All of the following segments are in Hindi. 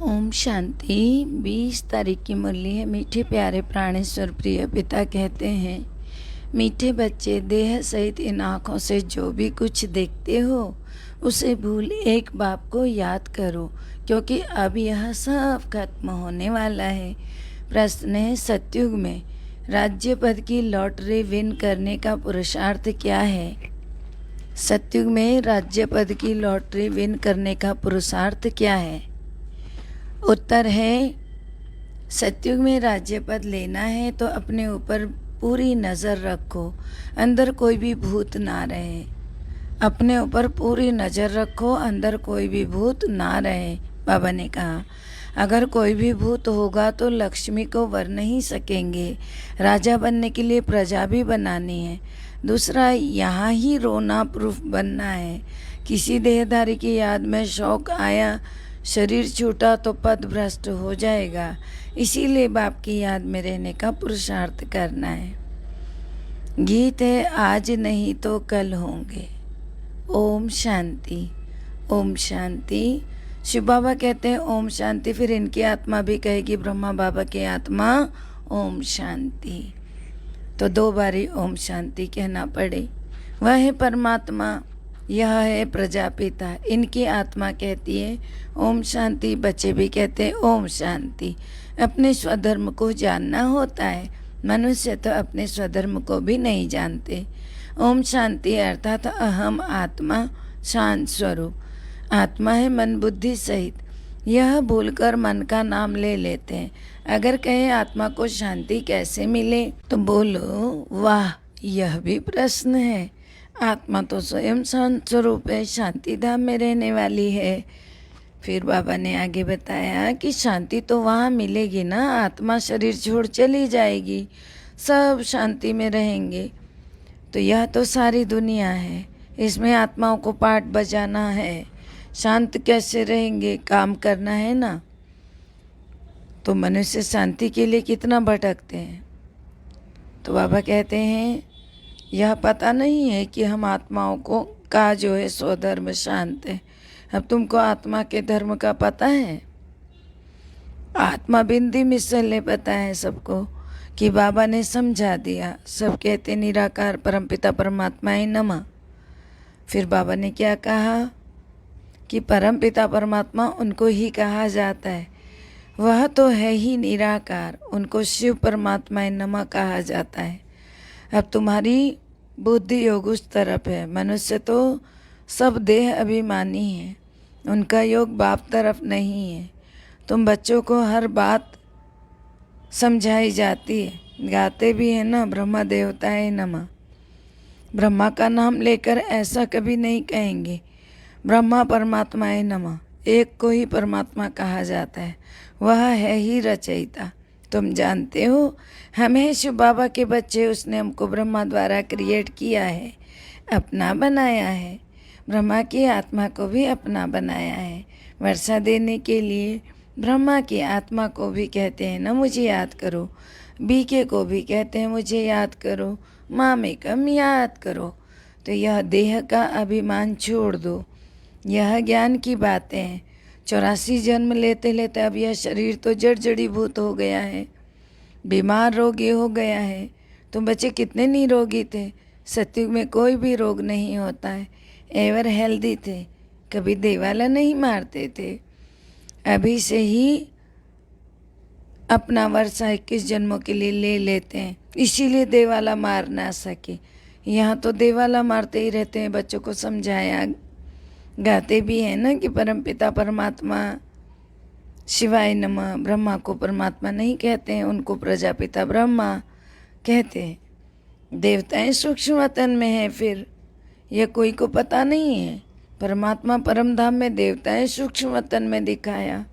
ओम शांति। 20 तारीख की मुरली है। मीठे प्यारे प्राणेश्वर प्रिय पिता कहते हैं, मीठे बच्चे, देह सहित इन आँखों से जो भी कुछ देखते हो उसे भूल एक बाप को याद करो, क्योंकि अब यह सब खत्म होने वाला है। प्रश्न है, सतयुग में राज्य पद की लॉटरी विन करने का पुरुषार्थ क्या है? सतयुग में राज्य पद की लॉटरी विन करने का पुरुषार्थ क्या है? उत्तर है, सतयुग में राज्य पद लेना है तो अपने ऊपर पूरी नज़र रखो, अंदर कोई भी भूत ना रहे। अपने ऊपर पूरी नज़र रखो, अंदर कोई भी भूत ना रहे। बाबा ने कहा, अगर कोई भी भूत होगा तो लक्ष्मी को वर नहीं सकेंगे। राजा बनने के लिए प्रजा भी बनानी है। दूसरा, यहाँ ही रोना प्रूफ बनना है। किसी देहधारी की याद में शौक आया, शरीर छूटा तो पद भ्रष्ट हो जाएगा। इसीलिए बाप की याद में रहने का पुरुषार्थ करना है। गीत है, आज नहीं तो कल होंगे। ओम शांति। ओम शांति। शिव बाबा कहते हैं ओम शांति, फिर इनकी आत्मा भी कहेगी ब्रह्मा बाबा की आत्मा ओम शांति। तो 2 बारी ओम शांति कहना पड़े। वह है परमात्मा, यह है प्रजापिता। इनकी आत्मा कहती है ओम शांति, बच्चे भी कहते हैं ओम शांति। अपने स्वधर्म को जानना होता है। मनुष्य तो अपने स्वधर्म को भी नहीं जानते। ओम शांति अर्थात अहम आत्मा शांत स्वरूप। आत्मा है मन बुद्धि सहित। यह भूलकर मन का नाम ले लेते हैं। अगर कहें आत्मा को शांति कैसे मिले, तो बोलो वाह, यह भी प्रश्न है। आत्मा तो स्वयं शांत स्वरूप है, शांति धाम में रहने वाली है। फिर बाबा ने आगे बताया कि शांति तो वहाँ मिलेगी ना, आत्मा शरीर छोड़ चली जाएगी, सब शांति में रहेंगे। तो यह तो सारी दुनिया है, इसमें आत्माओं को पाठ बजाना है। शांत कैसे रहेंगे? काम करना है ना। तो मनुष्य शांति के लिए कितना भटकते हैं। तो बाबा कहते हैं, यह पता नहीं है कि हम आत्माओं को का जो है स्वधर्म शांत है। अब तुमको आत्मा के धर्म का पता है? आत्मा बिंदी मिसल पता है सबको कि बाबा ने समझा दिया। सब कहते निराकार परमपिता परमात्मा ही नमः। फिर बाबा ने क्या कहा कि परमपिता परमात्मा उनको ही कहा जाता है, वह तो है ही निराकार, उनको शिव परमात्मा नमः कहा जाता है। अब तुम्हारी बुद्धि योग उस तरफ है। मनुष्य तो सब देह अभिमानी है, उनका योग बाप तरफ नहीं है। तुम बच्चों को हर बात समझाई जाती है, गाते भी है ना, ब्रह्मा देवताय नमः। ब्रह्मा का नाम लेकर ऐसा कभी नहीं कहेंगे ब्रह्मा परमात्माय नमः। एक को ही परमात्मा कहा जाता है, वह है ही रचयिता। तुम जानते हो, हमें शिव बाबा के बच्चे, उसने हमको ब्रह्मा द्वारा क्रिएट किया है, अपना बनाया है। ब्रह्मा की आत्मा को भी अपना बनाया है। वर्षा देने के लिए ब्रह्मा की आत्मा को भी कहते हैं ना, मुझे याद करो। बीके को भी कहते हैं मुझे याद करो। मामेकम याद करो। तो यह देह का अभिमान छोड़ दो। यह ज्ञान की बातें हैं। 84 जन्म लेते लेते अब यह शरीर तो जड़ जड़ीभूत हो गया है, बीमार रोगी हो गया है। तुम बच्चे कितने निरोगी थे। सतयुग में कोई भी रोग नहीं होता है, एवर हेल्दी थे, कभी देवाला नहीं मारते थे। अभी से ही अपना वर्षा 21 जन्मों के लिए ले लेते हैं, इसीलिए देवाला मार ना सके। यहाँ तो देवाला मारते ही रहते हैं। बच्चों को समझाया, गाते भी हैं ना कि परमपिता परमात्मा शिवाय नमः। ब्रह्मा को परमात्मा नहीं कहते हैं, उनको प्रजापिता ब्रह्मा कहते हैं। देवताएं सूक्ष्म वतन में हैं। फिर यह कोई को पता नहीं है। परमात्मा परम धाम में, देवताएं सूक्ष्म वतन में दिखाया,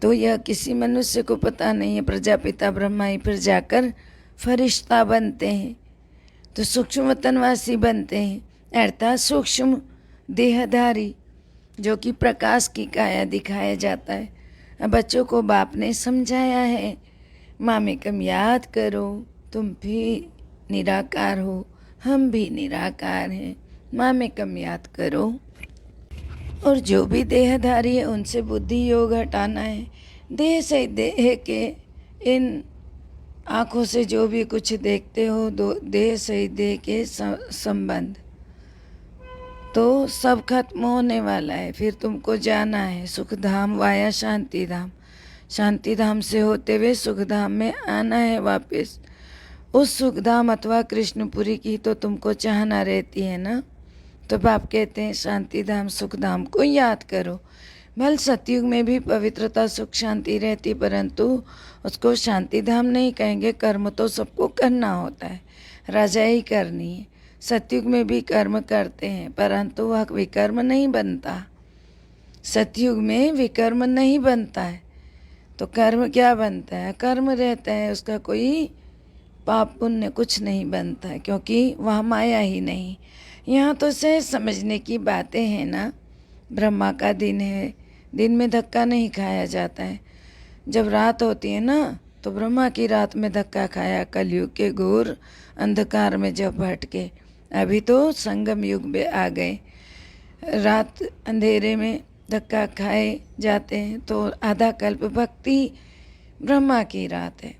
तो यह किसी मनुष्य को पता नहीं है। प्रजापिता ब्रह्मा ही फिर जाकर फरिश्ता बनते हैं, तो सूक्ष्म वतनवासी बनते हैं, अर्थात सूक्ष्म देहधारी, जो कि प्रकाश की काया दिखाया जाता है। अब बच्चों को बाप ने समझाया है, मामेकम याद करो, तुम भी निराकार हो, हम भी निराकार हैं, मामेकम याद करो। और जो भी देहधारी है उनसे बुद्धि योग हटाना है। देह से देह के इन आँखों से जो भी कुछ देखते हो, दो देह से देह के संबंध तो सब खत्म होने वाला है। फिर तुमको जाना है सुख धाम वाया शांति धाम। शांति धाम से होते हुए सुख धाम में आना है वापस। उस सुख धाम अथवा कृष्णपुरी की तो तुमको चाहना रहती है ना। तो बाप कहते हैं शांति धाम सुख धाम को याद करो। भल सतयुग में भी पवित्रता सुख शांति रहती, परंतु उसको शांति धाम नहीं कहेंगे। कर्म तो सबको करना होता है, राजाई करनी है। सतयुग में भी कर्म करते हैं, परंतु वह विकर्म नहीं बनता। सतयुग में विकर्म नहीं बनता है, तो कर्म क्या बनता है? कर्म रहता है, उसका कोई पाप पुण्य कुछ नहीं बनता है, क्योंकि वह माया ही नहीं। यहाँ तो सहज समझने की बातें हैं ना। ब्रह्मा का दिन है, दिन में धक्का नहीं खाया जाता है। जब रात होती है ना, तो ब्रह्मा की रात में धक्का खाया, कलयुग के घोर अंधकार में जब भटके। अभी तो संगम युग में आ गए, रात अंधेरे में धक्का खाए जाते हैं। तो आधा कल्प भक्ति ब्रह्मा की रात है,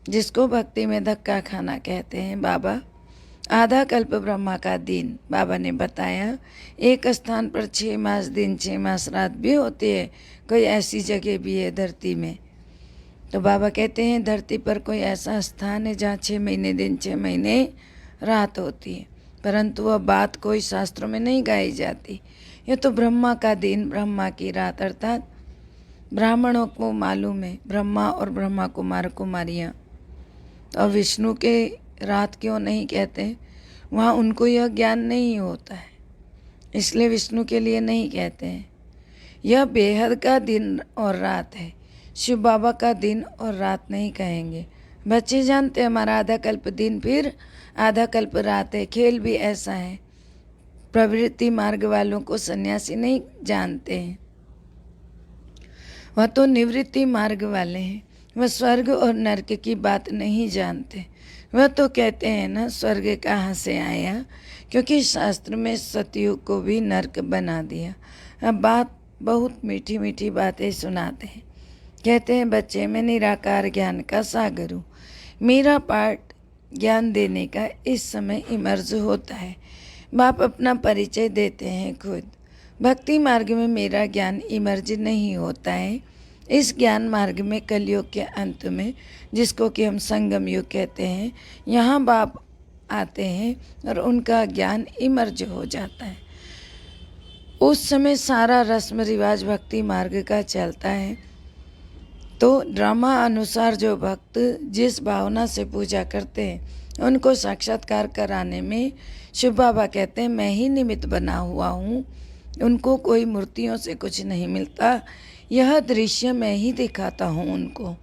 जिसको भक्ति में धक्का खाना कहते हैं बाबा। आधा कल्प ब्रह्मा का दिन बाबा ने बताया। एक स्थान पर 6 मास दिन 6 मास रात भी होती है, कोई ऐसी जगह भी है धरती में। तो बाबा कहते हैं धरती पर कोई ऐसा स्थान है जहाँ 6 महीने दिन 6 महीने रात होती है, परंतु वह बात कोई शास्त्रों में नहीं गाई जाती। ये तो ब्रह्मा का दिन ब्रह्मा की रात, अर्थात ब्राह्मणों को मालूम है, ब्रह्मा और ब्रह्मा कुमार कुमारियाँ। तो विष्णु के रात क्यों नहीं कहते? वहाँ उनको यह ज्ञान नहीं होता है, इसलिए विष्णु के लिए नहीं कहते हैं। यह बेहद का दिन और रात है, शिव बाबा का दिन और रात नहीं कहेंगे। बच्चे जानते हैं हमारा आधा कल्प दिन फिर आधा कल्प रात है। खेल भी ऐसा है, प्रवृत्ति मार्ग वालों को सन्यासी नहीं जानते हैं, वह तो निवृत्ति मार्ग वाले हैं। वह स्वर्ग और नरक की बात नहीं जानते। वह तो कहते हैं ना स्वर्ग कहाँ से आया, क्योंकि शास्त्र में सतयुग को भी नरक बना दिया। अब बात बहुत मीठी मीठी बातें सुनाते हैं। कहते हैं बच्चे मैं निराकार ज्ञान का सागर हूँ। मेरा पाठ ज्ञान देने का इस समय इमर्ज होता है। बाप अपना परिचय देते हैं खुद। भक्ति मार्ग में मेरा ज्ञान इमर्ज नहीं होता है। इस ज्ञान मार्ग में कलयुग के अंत में, जिसको कि हम संगम युग कहते हैं, यहाँ बाप आते हैं और उनका ज्ञान इमर्ज हो जाता है। उस समय सारा रस्म रिवाज भक्ति मार्ग का चलता है। तो ड्रामा अनुसार जो भक्त जिस भावना से पूजा करते हैं, उनको साक्षात्कार कराने में शिव बाबा कहते हैं मैं ही निमित्त बना हुआ हूँ। उनको कोई मूर्तियों से कुछ नहीं मिलता, यह दृश्य मैं ही दिखाता हूँ उनको।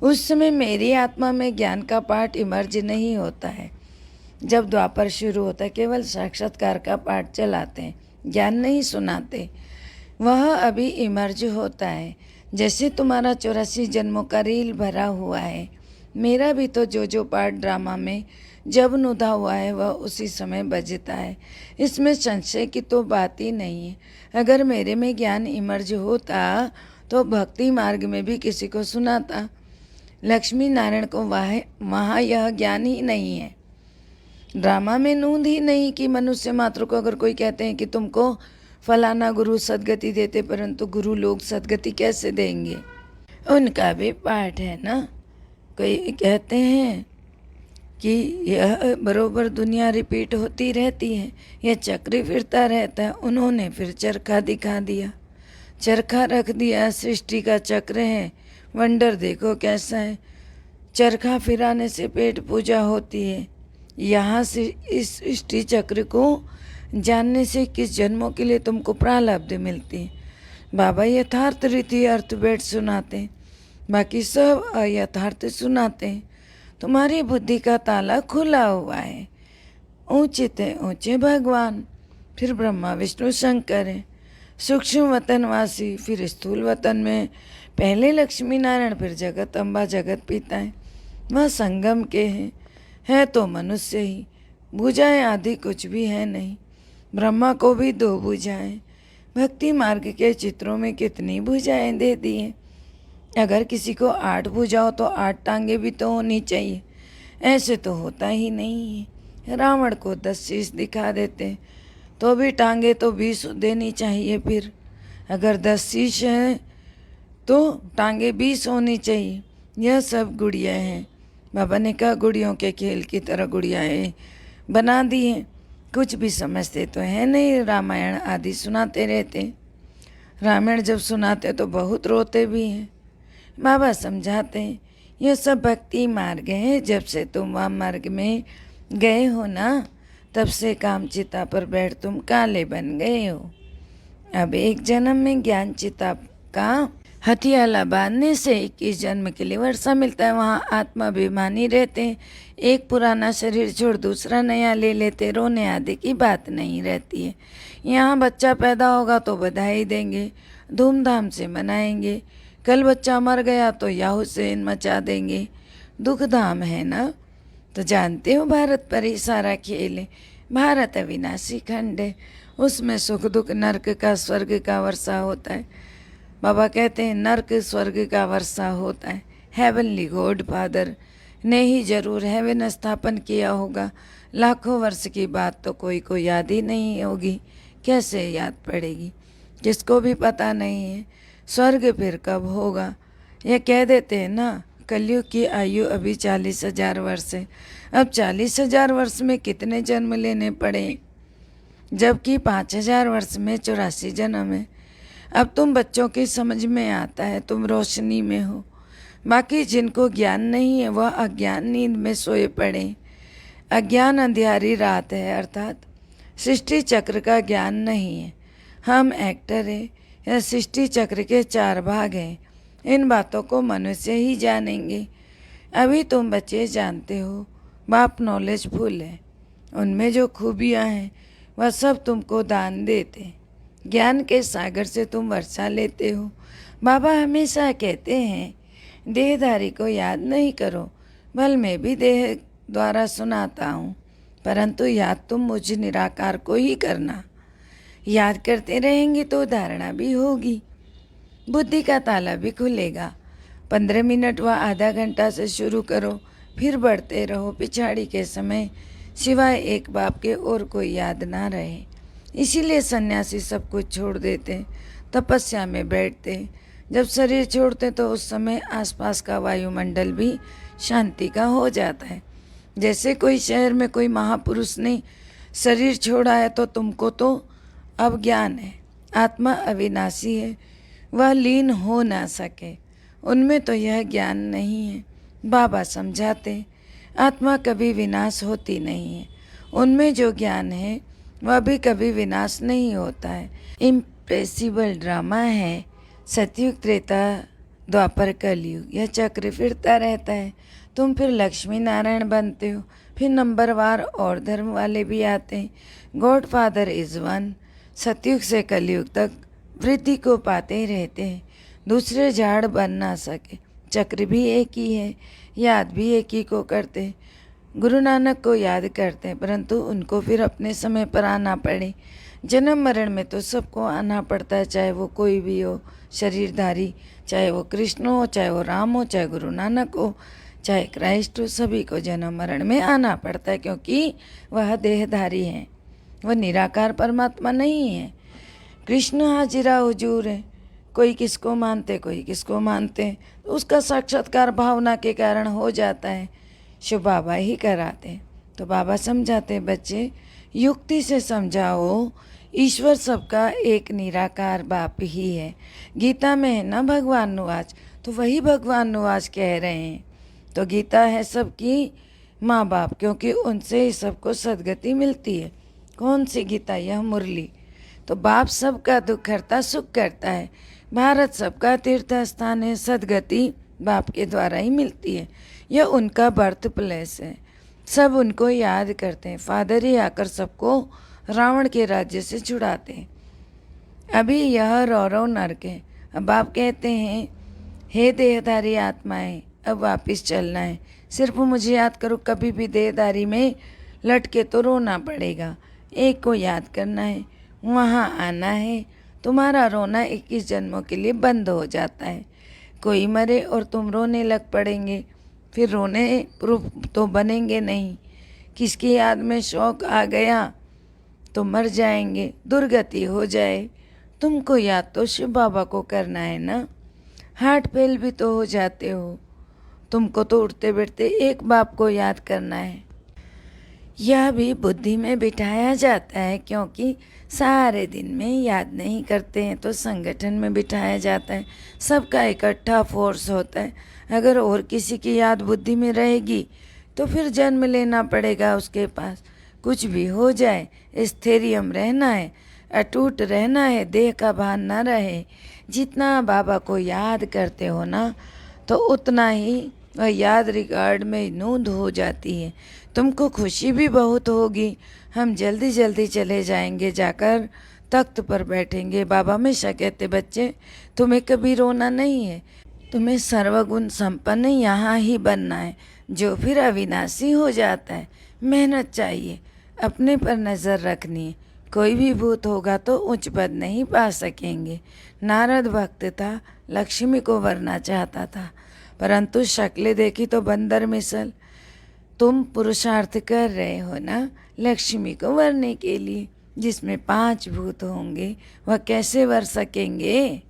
उस समय मेरी आत्मा में ज्ञान का पाठ इमर्ज नहीं होता है। जब द्वापर शुरू होता है केवल साक्षात्कार का पाठ चलाते हैं, ज्ञान नहीं सुनाते। वह अभी इमर्ज होता है। जैसे तुम्हारा 84 जन्मों का रील भरा हुआ है, मेरा भी तो जो पार्ट ड्रामा में जब नुदा हुआ है वह उसी समय बजता है। इसमें संशय की तो बात ही नहीं है। अगर मेरे में ज्ञान इमर्ज होता तो भक्ति मार्ग में भी किसी को सुनाता। लक्ष्मी नारायण को वहाँ यह ज्ञान ही नहीं है। ड्रामा में नूंद ही नहीं कि मनुष्य मात्र को अगर कोई कहते हैं कि तुमको फलाना गुरु सदगति देते, परंतु गुरु लोग सदगति कैसे देंगे? उनका भी पाठ है ना। कोई कहते हैं कि यह बरोबर दुनिया रिपीट होती रहती है, यह चक्र फिरता रहता है। उन्होंने फिर चरखा दिखा दिया, चरखा रख दिया। सृष्टि का चक्र है, वंडर देखो कैसा है। चरखा फिराने से पेट पूजा होती है। यहाँ से इस सृष्टि चक्र को जानने से किस जन्मों के लिए तुमको प्रारब्ध मिलती है। बाबा यथार्थ रीति अर्थवेद सुनाते हैं, बाकी सब अयथार्थ सुनाते हैं। तुम्हारी बुद्धि का ताला खुला हुआ है। ऊंचे थे ऊंचे भगवान, फिर ब्रह्मा विष्णु शंकर है। सूक्ष्म वतनवासी, फिर स्थूल वतन में पहले लक्ष्मी नारायण, फिर जगत अम्बा जगत पिता है। वह संगम के हैं, है तो मनुष्य ही। भुजाएं आदि कुछ भी है नहीं। ब्रह्मा को भी 2 भुजाएं, भक्ति मार्ग के चित्रों में कितनी भुजाएं दे दी हैं। अगर किसी को 8 भुजा हो तो 8 टांगे भी तो होनी चाहिए। ऐसे तो होता ही नहीं है। रावण को 10 शीश दिखा देते तो भी टांगे तो 20 देनी चाहिए। फिर अगर 10 शीश हैं तो टांगे 20 होनी चाहिए। यह सब गुड़िया हैं। बाबा ने कहा गुड़ियों के खेल की तरह गुड़ियाएँ बना दी हैं। कुछ भी समझते तो है नहीं। रामायण आदि सुनाते रहते। रामायण जब सुनाते तो बहुत रोते भी हैं। बाबा समझाते हैं यह सब भक्ति मार्ग है। जब से तुम वहाँ मार्ग में गए हो ना, तब से काम चिता पर बैठ तुम काले बन गए हो। अब एक जन्म में ज्ञान चिता का हथियाला बांधने से 21 जन्म के लिए वर्षा मिलता है। वहाँ आत्माभिमानी रहते हैं। एक पुराना शरीर छोड़ दूसरा नया ले लेते। रोने आदि की बात नहीं रहती है। यहाँ बच्चा पैदा होगा तो बधाई देंगे, धूमधाम से मनाएंगे। कल बच्चा मर गया तो या हुसैन मचा देंगे। दुख धाम है ना। तो जानते हो भारत पर ही सारा खेल है। भारत अविनाशी खंड है। उसमें सुख दुख नरक का स्वर्ग का वर्षा होता है। बाबा कहते हैं नरक स्वर्ग का वर्षा होता है। हेवनली गॉड फादर ने ही जरूर हेवन स्थापन किया होगा। लाखों वर्ष की बात तो कोई को याद ही नहीं होगी। कैसे याद पड़ेगी, किसको भी पता नहीं है। स्वर्ग फिर कब होगा। ये कह देते हैं ना कलयुग की आयु अभी 40,000 वर्ष है। अब 40,000 वर्ष में कितने जन्म लेने पड़े, जबकि 5,000 वर्ष में 84 जन्म है। अब तुम बच्चों की समझ में आता है, तुम रोशनी में हो। बाकी जिनको ज्ञान नहीं है वह अज्ञान नींद में सोए पड़े। अज्ञान अंधियारी रात है, अर्थात सृष्टि चक्र का ज्ञान नहीं है। हम एक्टर हैं। यह सृष्टि चक्र के 4 भाग हैं। इन बातों को मनुष्य ही जानेंगे। अभी तुम बच्चे जानते हो। बाप नॉलेज फुल है। उनमें जो खूबियाँ हैं वह सब तुमको दान देते। ज्ञान के सागर से तुम वर्षा लेते हो। बाबा हमेशा कहते हैं देहधारी को याद नहीं करो। भल मैं भी देह द्वारा सुनाता हूँ, परंतु याद तुम मुझ निराकार को ही करना। याद करते रहेंगे तो धारणा भी होगी, बुद्धि का ताला भी खुलेगा। 15 मिनट व आधा घंटा से शुरू करो, फिर बढ़ते रहो। पिछाड़ी के समय सिवाय एक बाप के और कोई याद ना रहे। इसीलिए सन्यासी सब कुछ छोड़ देते, तपस्या में बैठते। जब शरीर छोड़ते तो उस समय आसपास का वायुमंडल भी शांति का हो जाता है। जैसे कोई शहर में कोई महापुरुष ने शरीर छोड़ा है तो तुमको तो अब ज्ञान है। आत्मा अविनाशी है, वह लीन हो ना सके। उनमें तो यह ज्ञान नहीं है। बाबा समझाते आत्मा कभी विनाश होती नहीं है। उनमें जो ज्ञान है वह भी कभी विनाश नहीं होता है। इम्प्रेसिबल ड्रामा है। सतयुग त्रेता द्वापर कलयुग, यह चक्र फिरता रहता है। तुम फिर लक्ष्मी नारायण बनते हो, फिर नंबरवार और धर्म वाले भी आते हैं। God father is one. सतयुग से कलयुग तक वृद्धि को पाते रहते हैं। दूसरे झाड़ बन ना सके। चक्र भी एक ही है, याद भी एक ही को करते। गुरु नानक को याद करते हैं, परंतु उनको फिर अपने समय पर आना पड़े। जन्म मरण में तो सबको आना पड़ता है, चाहे वो कोई भी हो शरीरधारी, चाहे वो कृष्ण हो, चाहे वो राम हो, चाहे गुरु नानक हो, चाहे क्राइस्ट हो। सभी को जन्म मरण में आना पड़ता है, क्योंकि वह देहधारी हैं। वह निराकार परमात्मा नहीं है। कृष्ण हाजिरा हुजूर है। कोई किसको मानते, कोई किसको मानते, तो उसका साक्षात्कार भावना के कारण हो जाता है। शिव बाबा ही कराते। तो बाबा समझाते बच्चे युक्ति से समझाओ, ईश्वर सबका एक निराकार बाप ही है। गीता में है ना भगवान नुआज, तो वही भगवान नुआज कह रहे हैं। तो गीता है सबकी माँ बाप, क्योंकि उनसे ही सबको सद्गति मिलती है। कौन सी गीता? यह मुरली। तो बाप सबका दुख हरता सुख करता है। भारत सबका तीर्थ स्थान है। सद्गति बाप के द्वारा ही मिलती है। यह उनका बर्थ प्लेस है। सब उनको याद करते हैं। फादर ही आकर सबको रावण के राज्य से छुड़ाते हैं। अभी यह रौरव नरक है। अब आप कहते हैं हे देहधारी आत्माएं, अब वापिस चलना है। सिर्फ मुझे याद करो। कभी भी देहधारी में लटके तो रोना पड़ेगा। एक को याद करना है, वहाँ आना है तुम्हारा रोना 21 जन्मों के लिए बंद हो जाता है। कोई मरे और तुम रोने लग पड़ेंगे, फिर रोने प्रूफ तो बनेंगे नहीं। किसकी याद में शौक आ गया तो मर जाएंगे, दुर्गति हो जाए। तुमको याद तो शिव बाबा को करना है ना। हार्ट फेल भी तो हो जाते हो, तुमको तो उठते बैठते एक बाप को याद करना है। यह भी बुद्धि में बिठाया जाता है, क्योंकि सारे दिन में याद नहीं करते हैं तो संगठन में बिठाया जाता है, सबका इकट्ठा फोर्स होता है। अगर और किसी की याद बुद्धि में रहेगी तो फिर जन्म लेना पड़ेगा उसके पास। कुछ भी हो जाए, स्थैर्यम रहना है, अटूट रहना है, देह का भान ना रहे। जितना बाबा को याद करते हो ना, तो उतना ही वह याद रिकॉर्ड में नोंद हो जाती है। तुमको खुशी भी बहुत होगी। हम जल्दी जल्दी चले जाएंगे, जाकर तख्त पर बैठेंगे। बाबा हमेशा कहते, बच्चे तुम्हें कभी रोना नहीं है, तुम्हें सर्वगुण संपन्न यहाँ ही बनना है, जो फिर अविनाशी हो जाता है। मेहनत चाहिए, अपने पर नज़र रखनी है। कोई भी भूत होगा तो उच्च पद नहीं पा सकेंगे। नारद भक्त था, लक्ष्मी को वरना चाहता था, परंतु शक्लें देखी तो बंदर मिसल। तुम पुरुषार्थ कर रहे हो ना लक्ष्मी को वरने के लिए, जिसमें 5 भूत होंगे, वह कैसे वर सकेंगे।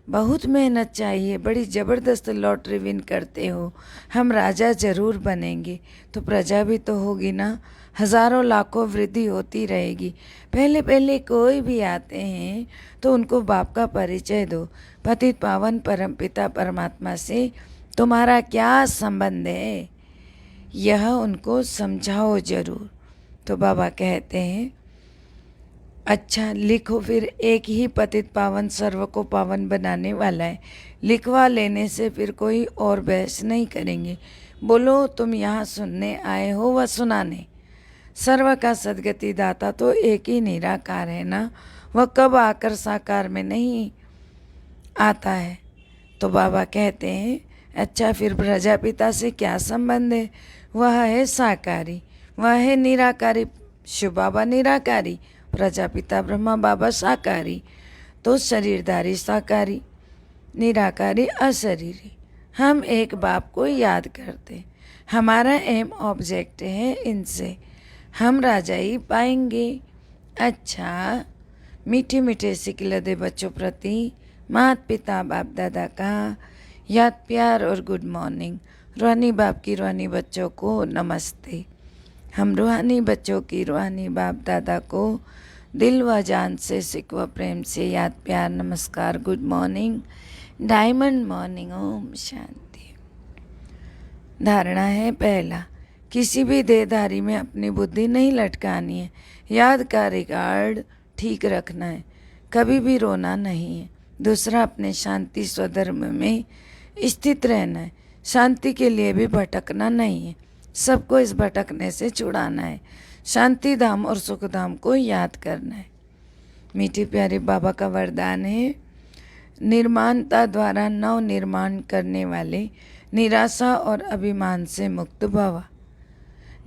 बहुत मेहनत चाहिए, बड़ी ज़बरदस्त लॉटरी विन करते हो। हम राजा जरूर बनेंगे तो प्रजा भी तो होगी ना, हज़ारों लाखों वृद्धि होती रहेगी। पहले पहले कोई भी आते हैं तो उनको बाप का परिचय दो। पतित पावन परमपिता परमात्मा से तुम्हारा क्या संबंध है, यह उनको समझाओ जरूर। तो बाबा कहते हैं, अच्छा लिखो फिर, एक ही पतित पावन सर्व को पावन बनाने वाला है। लिखवा लेने से फिर कोई और बहस नहीं करेंगे। बोलो तुम यहाँ सुनने आए हो व सुनाने। सर्व का सदगति दाता तो एक ही निराकार है ना, वह कब आकर साकार में नहीं आता है। तो बाबा कहते हैं, अच्छा फिर प्रजापिता से क्या संबंध है। वह है साकारी, वह है निराकारी। शिव बाबा निराकारी, प्रजापिता ब्रह्मा बाबा साकारी। तो शरीरधारी साकारी, निराकारी अशरीरी। हम एक बाप को याद करते, हमारा एम ऑब्जेक्ट है इनसे हम राजा ही पाएंगे। अच्छा मीठे मीठे सिकल दे बच्चों प्रति माता पिता बाप दादा का याद प्यार और गुड मॉर्निंग। रूहानी बाप की रूहानी बच्चों को नमस्ते। हम रूहानी बच्चों की रूहानी बाप दादा को दिल व जान से सिक व प्रेम से याद प्यार नमस्कार, good morning, diamond morning, Om Shanti. धारणा है पहला, किसी भी देहधारी में अपनी बुद्धि नहीं लटकानी है। याद का रिकॉर्ड ठीक रखना है, कभी भी रोना नहीं है। दूसरा, अपने शांति स्वधर्म में स्थित रहना है। शांति के लिए भी भटकना नहीं है, सबको इस भटकने से छुड़ाना है। शांति धाम और सुख धाम को याद करना है। मीठी प्यारी बाबा का वरदान है, निर्माणता द्वारा नव निर्माण करने वाले निराशा और अभिमान से मुक्त भवा।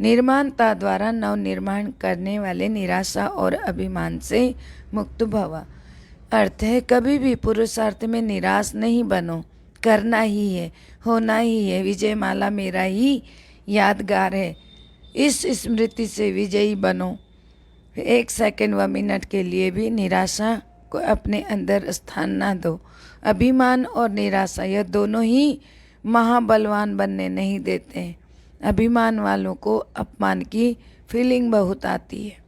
निर्माणता द्वारा नव निर्माण करने वाले निराशा और अभिमान से मुक्त भवा। अर्थ है, कभी भी पुरुषार्थ में निराश नहीं बनो, करना ही है, होना ही है। विजय माला मेरा ही यादगार है, इस स्मृति से विजयी बनो। 1 सेकंड व मिनट के लिए भी निराशा को अपने अंदर स्थान ना दो। अभिमान और निराशा यह दोनों ही महाबलवान बनने नहीं देते हैं। अभिमान वालों को अपमान की फीलिंग बहुत आती है,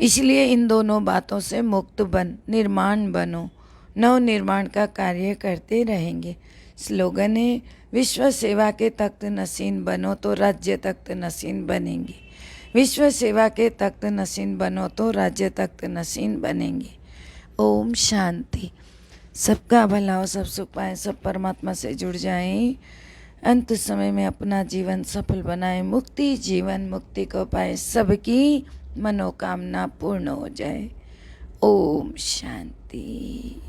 इसलिए इन दोनों बातों से मुक्त बन निर्माण बनो। नव निर्माण का कार्य करते रहेंगे। स्लोगन है, विश्व सेवा के तख्त नसीन बनो तो राज्य तख्त नसीन बनेंगे। विश्व सेवा के तख्त नसीन बनो तो राज्य तख्त नसीन बनेंगे। ओम शांति। सबका भला हो, सब सुख पाएं, सब परमात्मा से जुड़ जाएं, अंत समय में अपना जीवन सफल बनाएं, मुक्ति जीवन मुक्ति को पाए, सबकी मनोकामना पूर्ण हो जाए। ओम शांति।